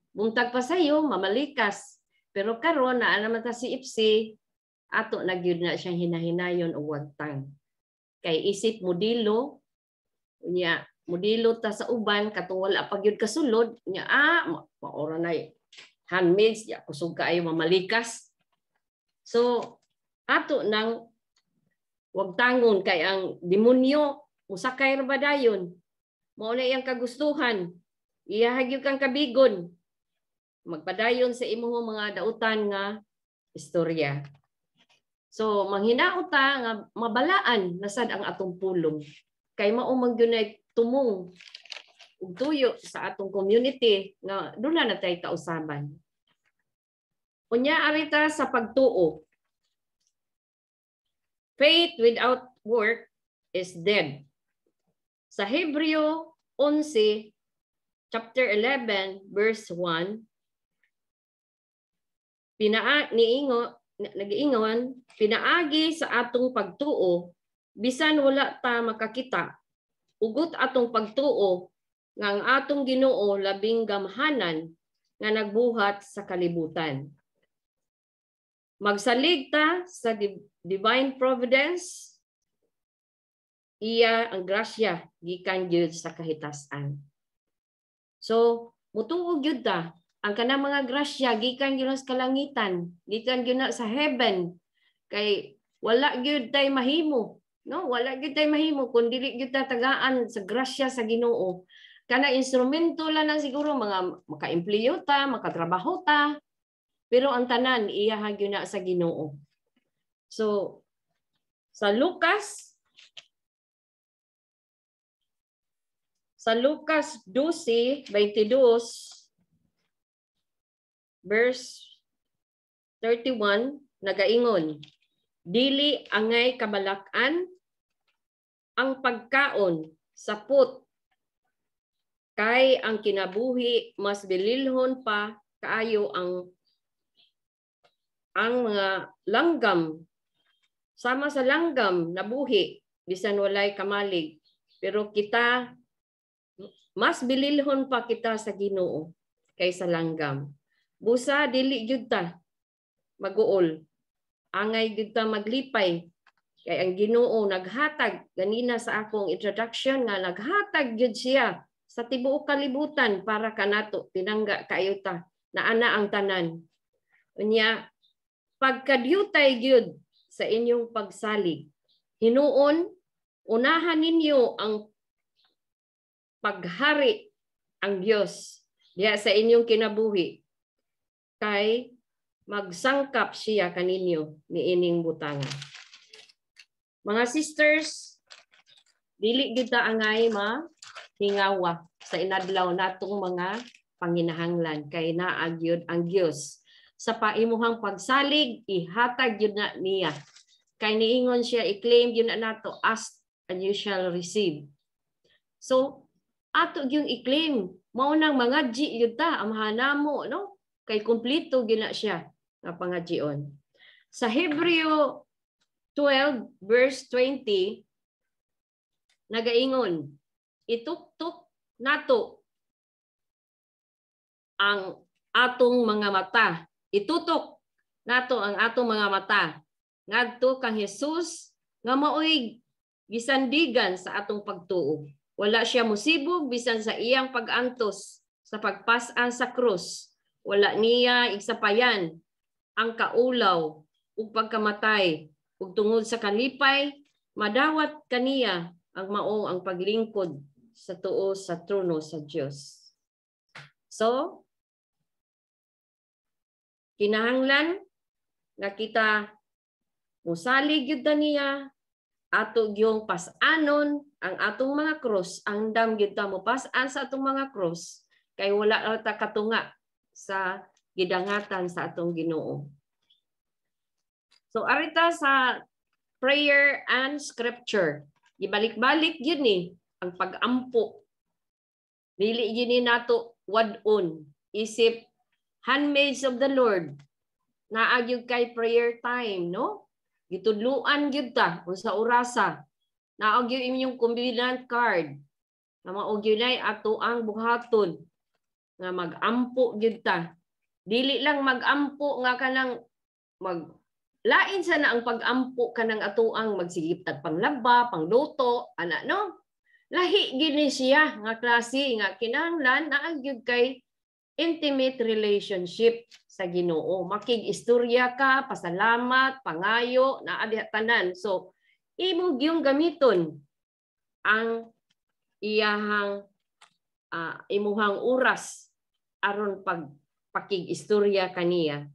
Buntag pa sayo mamalikas. Pero karon naa naman ta si Ipsi ato na gyud na siyang hinahinayon og wagtang. Kay isip modelo unya modelo ta sa uban katong wala pa gyud kasulod nya maora na handmaids ya kusog kaayo mamalikas. So ato nang wagtangon kay ang demonyo musakay ra ba dayon. Mao na iyang kagustuhan. Iyahagyo kang kabigon. Magpadayon sa imong mga dautan nga istorya. So manghinaot ta nga mabalaan nasad ang atong pulong. Kay mao man gyud tumong ug tuyo sa atong community nga dula na tay kausaban. Unya arita sa pagtuo. Faith without work is dead. Sa Hebreo 11, chapter 11, verse 1, nag-iingon, pinaagi sa atong pagtuo, bisan wala ta makakita, ugot atong pagtuo, nga ang atong Ginoo labing gamhanan, nga nagbuhat sa kalibutan. Magsalig ta sa divine providence, iya ang grasya gikan gyud sa kahitasan. So mutuog gyud ta ang kanang mga grasya gikan gyud sa kalangitan, gikan gyud sa heaven kay wala gyud tay mahimo, no? Wala gyud tay mahimo kun dili gyud ta tagaan sa grasya sa Ginoo. Kana instrumento lang na siguro mga maka-empleyo ta, makatrabaho ta, pero ang tanan iya gyud na sa Ginoo. So sa Lucas 12:22 verse 31 nagaingon, dili angay kabalak-an ang pagkaon sa put kay ang kinabuhi mas bililhon pa kaayo ang mga langgam. Sama sa langgam nabuhi bisan walay kamalig, pero kita mas bililhon pa kita sa Ginoo kaysa langgam. Busa dili gyud ta maguol. Angay gyud ta maglipay kay ang Ginoo naghatag ganina sa akong introduction nga naghatag gyud siya sa tibuok kalibutan para kanato tinangga kayo ta na ana ang tanan. Unya pagkadyutay gyud sa inyong pagsalig, hinuon unahan ninyo ang paghari ang Dios diha sa inyong kinabuhi kay magsangkap siya kaninyo niining butanga. Mga sisters, dili gyud ta angay mahingawa sa inadlaw natong mga panginahanglan kay naa gyud ang Dios sa paimuhang pagsalig ihatag gyud na niya kay niingon siya i-claim gyud na nato, ask and you shall receive. So ato gyud i-claim mao nang mangadji gyud ta amhanamo, no? Kay kumpleto gyud na siya nga pangadjion. Sa Hebreo 12 verse 20 nagaingon, ituktok nato ang atong mga mata. Itutok nato ang atong mga mata ngadto kang Hesus nga maoy gisandigan sa atong pagtuo. Wala siya musibog bisan sa iyang pag-antos sa pagpas-an sa krus. Wala niya igsapayan ang kaulaw ug pagkamatay ug tungod sa kalipay madawat kaniya ang mao ang paglingkod sa tuo sa trono sa Dios. So kinahanglan nga kita Musalig gyud ta niya ato gyung pas-anon ang atong mga cross, ang dam gyud ta mo pas-an sa atong mga cross kay wala ta katunga sa gidangatan sa atong Ginoo. So arita sa prayer and scripture. Ibalik-balik yun ang pag-ampo. Dili yun nato wadon. Isip handmaids of the Lord. Naagyod kay prayer time, no? Gitudluan gyud ta kung sa orasa. Naagyod inyong combinant card. Na maogyod nay ato ang buhaton nga mag-ampo gyud ta. Dili lang mag-ampo nga kanang lain sana ang pag-ampo kanang atuang magsigip tag panglaba, pangluto, ana no? Lahi gini siya nga klase nga kinahanglan naagyud kay intimate relationship sa Ginoo. Makig-istorya ka, pasalamat, pangayo, naa tanan. So imo gyung gamiton ang iyahang imuhang oras aron pakig-istorya kaniya.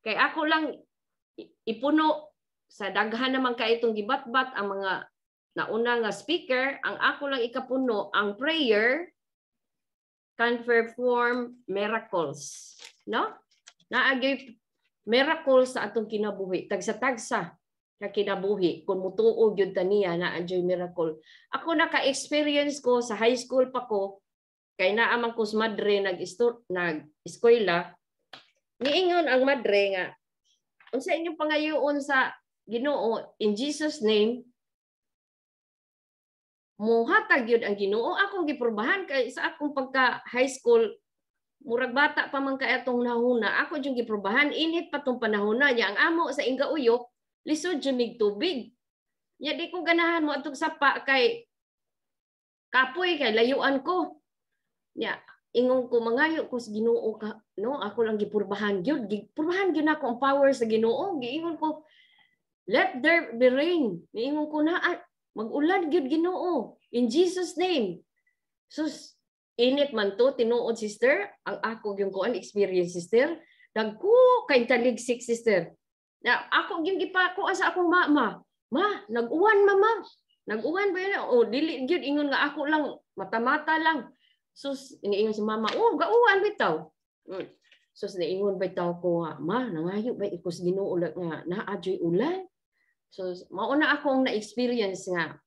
Kay ako lang ipuno sa daghan naman ka itong gibatbat ang mga nauna nga speaker, ang ako lang ikapuno ang prayer can perform miracles, no? Naagay miracles sa atong kinabuhi, tagsa-tagsa ka kinabuhi kung mutuo gyud ta niya na adyoy miracle. Ako naka-experience ko sa high school pa ko kay naa man ko sa madre nag-eskwela. Niingon ang madre nga unsa inyong pangayoon sa Ginoo in Jesus name muhatag yun ang Ginoo. Akong giprobahan kay sa akong pagka high school murag bata pa man kay atong nahuna ako yung giprobahan init pa tong panahon na niya ang amo sa Inga Uyok lisod jud mig tubig nya di ko ganahan mo atong sapa kay kapoy kay layuan ko nya ingon ko mangayo ko sa Ginoo ka no ako lang gipurbahan gyud ako ang power sa Ginoo giingon ko let there be rain niingon ko na mag-ulan gyud Ginoo in Jesus name sus init man to tinuod sister ang ako gyung kuan experience sister dagko kay taligsik sister na ako gyung gipako sa akong mama nag-uwan mama nag-uwan ba yun o dili gyud ingon nga ako lang mata-mata lang sus iniingon si mama gauwan bitaw sus niingon bitaw ko ma nangayo ba ikos Ginoo nga naadyoy ulan so mao na akong na-experience nga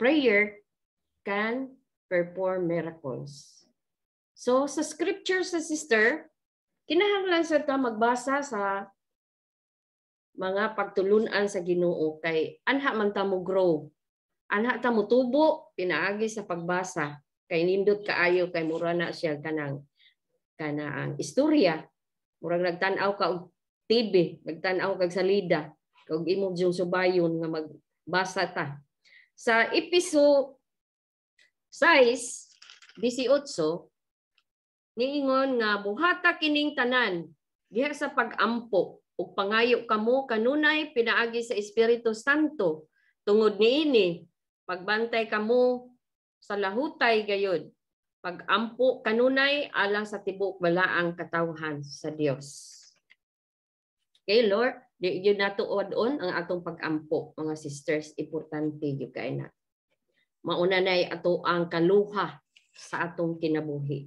prayer can perform miracles. So sa scripture sa sister, kinahanglan sa ta magbasa sa mga pagtulunan sa Ginoo kay anha man ta mo grow. Anha ta mo tubo pinaagi sa pagbasa kay nindot kaayo kay mura na siya kanang istorya. Murag nagtan-aw ka og TV, nagtan-aw kag salida, kag imong yung subayon nga magbasa ta. Sa episode 6, 18, niingon nga buhata kining tanan diha sa pag-ampo ug pangayo kamo kanunay pinaagi sa Espiritu Santo tungod niini pagbantay kamo sa lahutay gayud pag-ampo kanunay alang sa tibuok balaang katawhan sa Dios. Okay Lord, di yun natuod-on ang atong pag-ampo mga sisters, importante gyud kay na. Mauna nay ato ang kaluha sa atong kinabuhi.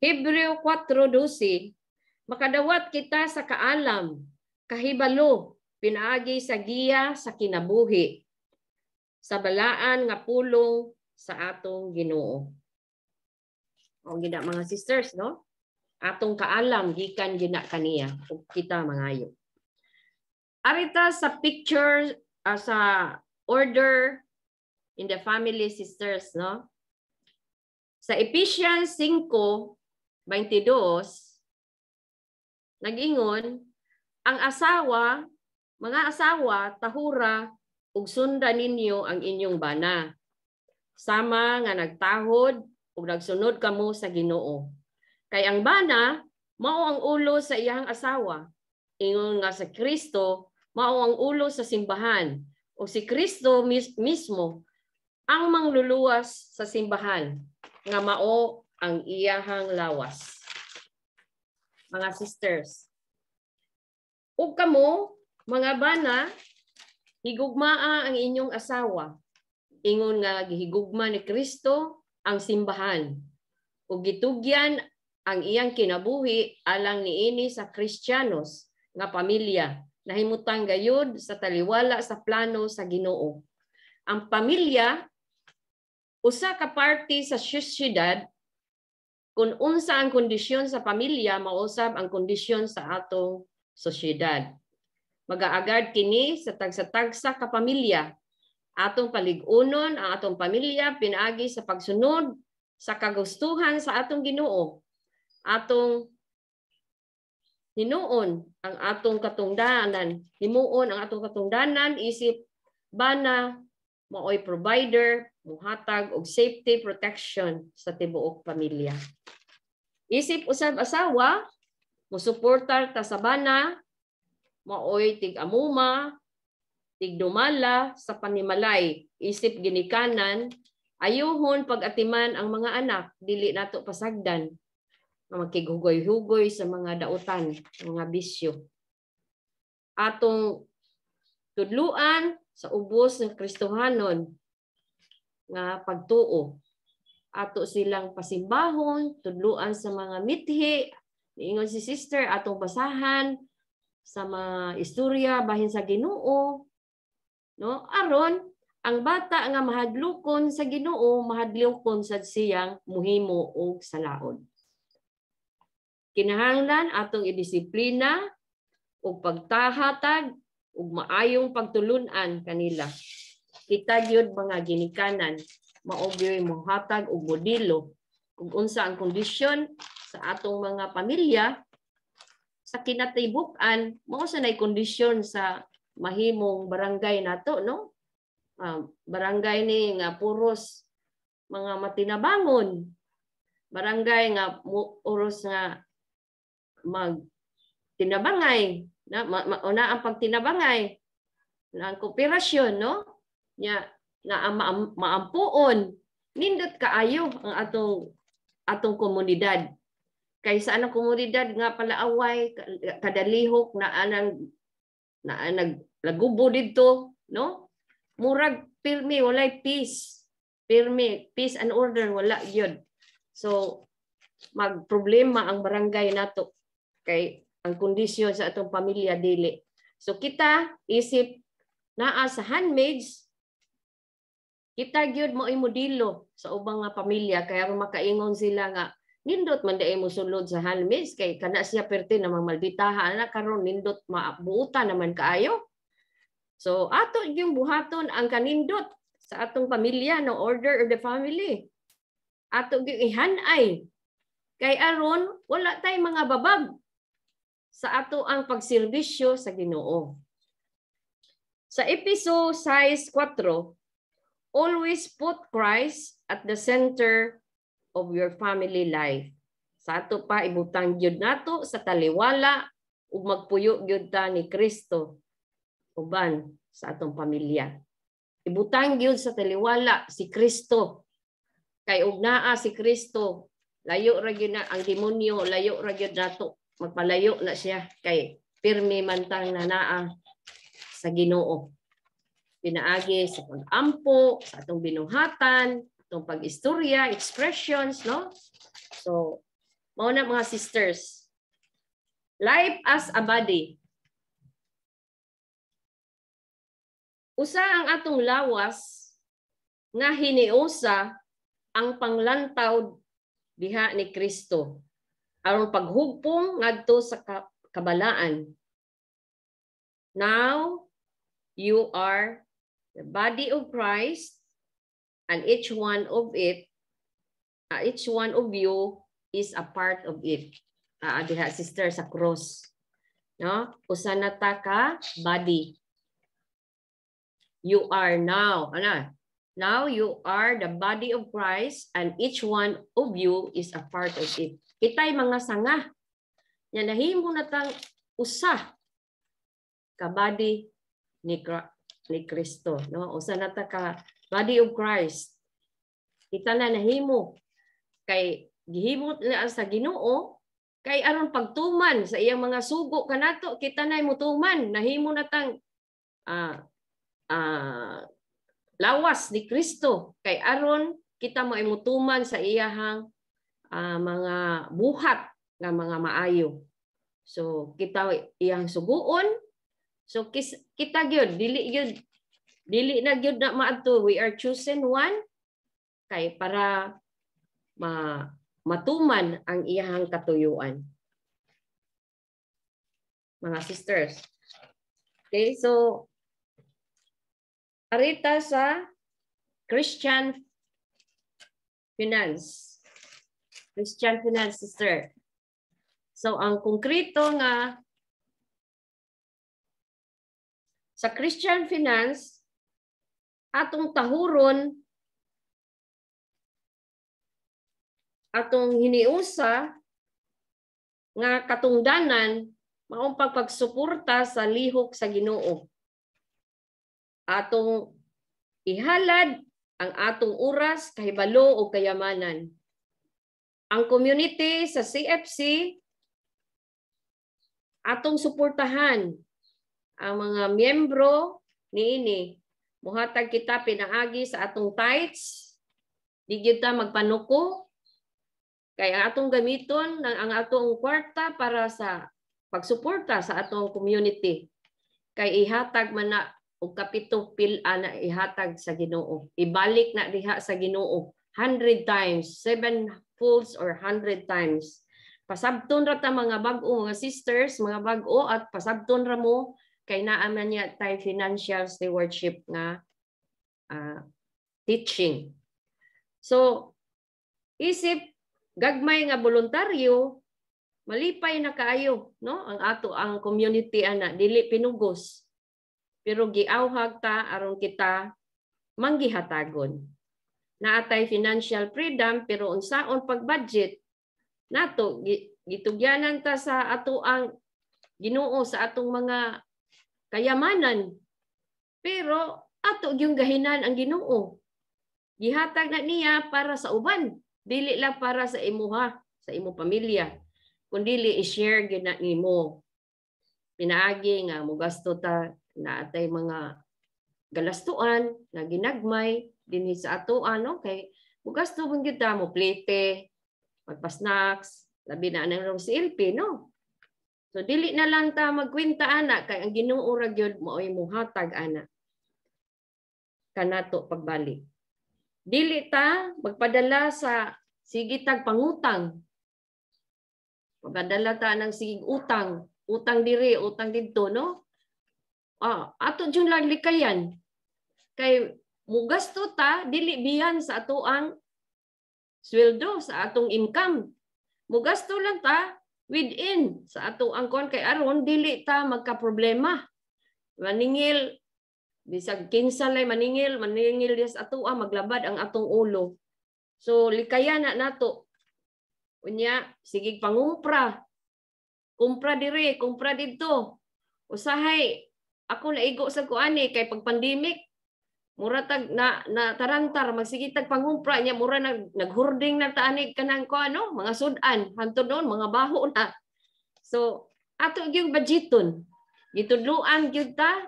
Hebreo 4:12 makadawat kita sa kaalam, kahibalo, pinaagi sa giya sa kinabuhi, sa balaan nga pulong sa atong Ginoo. O gina mga sisters, no? Atong kaalam gikan gina kaniya ug kita mangayo. Arita sa picture sa order in the family sisters, no? Sa Ephesians 5:22 nag-ingon ang asawa, mga asawa tahura ug sundan ninyo ang inyong bana. Sama nga nagtahod ug nagsunod kamo sa Ginoo. Kay ang bana mao ang ulo sa iyang asawa. Ingon nga sa Kristo mao ang ulo sa simbahan o si Kristo mismo ang mangluluwas sa simbahan nga mao ang iyahang lawas. Mga sisters, ug kamo Mga bana, higugmaa ang inyong asawa. Ingon nga gihigugma ni Kristo ang simbahan. Ug gitugyan ang iyang kinabuhi alang niini sa Kristiyanos nga pamilya. Nahimutang gayud sa taliwala sa plano sa Ginoo. Ang pamilya usa ka parte sa sosyedad. Kung unsa ang kondisyon sa pamilya, mausab ang kondisyon sa atong sosyedad. Mag-aagad kini sa tagsa-tagsa ka pamilya. Atong paligunon ang atong pamilya pinaagi sa pagsunod sa kagustuhan sa atong Ginoo. Atong hinuon ang atong katungdanan, himuon ang atong katungdanan isip bana maoy provider, muhatag og safety protection sa tibuok pamilya. Isip usab asawa, musuportar ta sa bana, maoy tig-amuma, tig-dumala sa panimalay, isip ginikanan, ayuhon pag-atiman ang mga anak, dili nato pasagdan, magkigugoy-hugoy sa mga dautan, mga bisyo. Atong tudluan sa ubos ng Kristohanon nga pagtuo. Ato silang pasimbahon, tudluan sa mga mithi, niingon si sister, atong basahan sa mga istorya bahin sa Ginoo. No? Aron, ang bata nga mahadlukon sa Ginoo, mahadlukon sa siyang muhimo og salaod. Kinahanglan atong idisiplina og pagtahatag ug maayong pagtulunan kanila. Kita gyud mga ginikanan, mao'y mohatag og modelo kung unsa ang kondisyon sa atong mga pamilya sa kinatibuk-an, mao sa nay kondisyon sa mahimong barangay nato, no? Barangay ni nga puros mga matinabangon. Barangay nga puros nga magtinabangay. Una ang pagtinabangay na ang kooperasyon, no? Nya na maampuon, nindot kaayo ang atong komunidad. Kaysa anang komunidad nga palaaway kadalihok na naglagubo didto, no? Murag pirmi walay peace. Pirmi, peace and order wala gyud. So magproblema ang barangay nato kay ang kondisyon sa atong pamilya dili. So kita isip naa sa handmaids, kita gyud mao'y modelo sa ubang nga pamilya kaya makaingon sila nga nindot man daay mo sulod sa handmaids kay kana siya perti namang malditaha na karon nindot maabuutan naman kaayo. So ato yung buhaton ang kanindot sa atong pamilya no order of the family. Ato gyud ihanay kay aron wala tay mga babag sa ato ang pagserbisyo sa Ginoo. Sa Episo 6:4, always put Christ at the center of your family life. Sa ato pa ibutang gyud nato sa taliwala ug magpuyo gyud ta ni Kristo uban sa atong pamilya. Ibutang gyud sa taliwala si Kristo. Kay ug naa si Kristo, layo ra gyud na ang demonyo, layo ra gyud nato. Magpalayo na siya kay pirmi mantang nanaa sa Ginoo. Pinaagi sa pag-ampo, sa atong binuhatan, atong pag-istorya, expressions, no? So, mao na mga sisters. Life as a body. Usa ang atong lawas nga hiniusa ang panglantaw diha ni Kristo. Aron paghugpong ngadto sa kabalaan. Now, you are the body of Christ, and each one of you is a part of it. Diha sister sa cross. No? Usa na ta ka body. You are now, now you are the body of Christ, and each one of you is a part of it. Kitay mga sanga. Yan nahimo na tang usa ka body ni Kristo, no? Usa na ta ka body of Christ. Kita na nahimo kay gihimo na sa Ginoo Kay aron pagtuman sa iyang mga sugo kanato kita nay mutuman nahimo na tang lawas ni Kristo kay aron kita maimutuman sa iyahang mga buhat nga mga maayo. So kita iyang suguon. So kita gyud dili na gyud na maadto, we are chosen one kay para matuman ang iyahang katuyuan. Mga sisters. Okay, so arita sa Christian finance. Christian finance, sister. So ang konkreto nga sa Christian finance atong tahuron atong hiniusa nga katungdanan maong pagsuporta sa lihok sa Ginoo. Atong ihalad ang atong oras, kahibalo o kayamanan. Ang community sa CFC atong suportahan ang mga miyembro niini. Muhatag kita pinaagi sa atong tithes. Di gyud ta magpanuko. Kaya atong gamiton ang atong kwarta para sa pagsuporta sa atong community. Kay ihatag man na og kapito pila na ihatag sa Ginoo. Ibalik na diha sa Ginoo 100 times, 7 folds or 100 times. Pasabton ra ta mga bag-o, mga sisters, mga bag-o at pasabton ra mo kay naa man niya tay financial stewardship nga teaching. So isip gagmay nga voluntaryo malipay na kaayo, no? Ang community ana dili pinugos. Pero giawhag ta aron kita manggihatagon. Naatay financial freedom pero unsaon pag-budget nato gitugyanan ta sa ato ang Ginoo sa atong mga kayamanan. Pero ato gyung gahinan ang Ginoo. Gihatag na niya para sa uban, dili lang para sa imuha, sa imo pamilya. Kundi i-share gyud na nimo. Pinaagi nga mogasto ta na atay mga galastuan na ginagmay dinhi sa ato ano kay mogasto man gyud ta mo plete, magpa-snacks, labi na nang si LP no. So dili na lang ta magkwenta ana kay ang Ginoo ra gyud maoy mohatag ana kanato pagbalik. Dili ta magpadala sa sigitag pangutang. Magpadala ta ng sigig utang, utang diri, utang didto no. Ato jud lang likayan. Kay mugasto ta dili biyan sa ato ang sweldo, sa atong income. Mugasto lang ta within sa ato ang kon kay aron dili ta magka-problema. Maningil bisag kinsa lay maningil dis ato maglabad ang atong ulo. So likayan na nato. Unya sige pangumpra. Kumpra diri, kumpra didto. Usahay ako naigo sa kuani kay pag pandemic mura tag na tarantar magsigitag pangumpra niya mura naghurding na taanig kanang ko ano mga sudan hangtod noon mga baho na. So ato gyud budgeton. Gitudloan gyud ta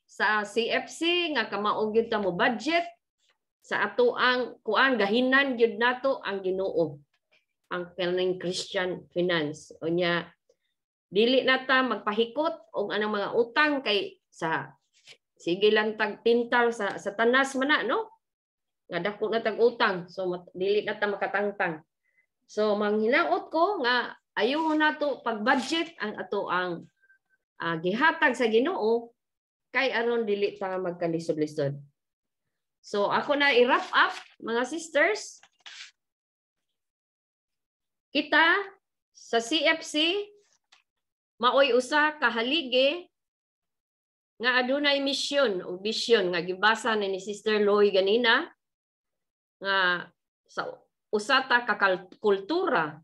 sa CFC nga kamao gyud ta mo budget sa ato ang kuan gahinan gyud nato ang Ginoo. Ang kaning Christian finance. Unya dili na ta magpahikot og anang mga utang kay sa sige lang tag tintal sa tanas man na no. Nga dako na tag utang. So dili na ta makatangtang. So manghinaot ko nga ayo nato pag-budget ang ato ang gihatag sa Ginoo kay aron dili ta magkalisod-lisod. So ako na i-wrap up mga sisters. Kita sa CFC maoy usa ka haligi nga adunay misyon o vision nga gibasa ni Sister Loy ganina nga sa usa ta ka kultura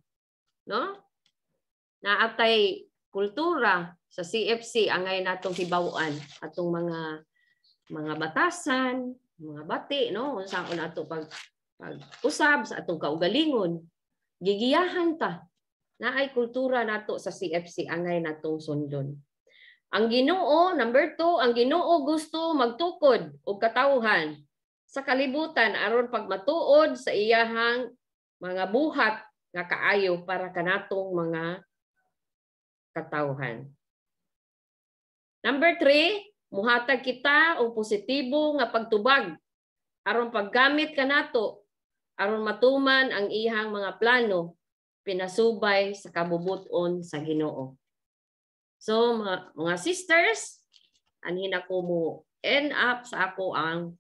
no naatay kultura sa CFC angay natong hibaw-an atong mga batasan, mga bati no unsaon ato pag usab sa atong kaugalingon gigiyahan ta Naay kultura nato sa CFC angay natong sundon. Ang Ginoo, number 2, ang Ginoo gusto magtukod og katawhan sa kalibutan aron pagmatuod sa iyahang mga buhat nga kaayo para kanatong mga katawhan. Number 3, muhatag kita og positibo nga pagtubag aron paggamit kanato aron matuman ang iyang mga plano pinasubay sa kabubuton sa Ginoo. So mga sisters, anhin ako mo end up sa ako ang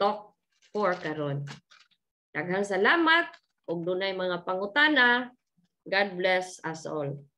talk 4 karon. Daghang salamat ug dunay mga pangutana. God bless us all.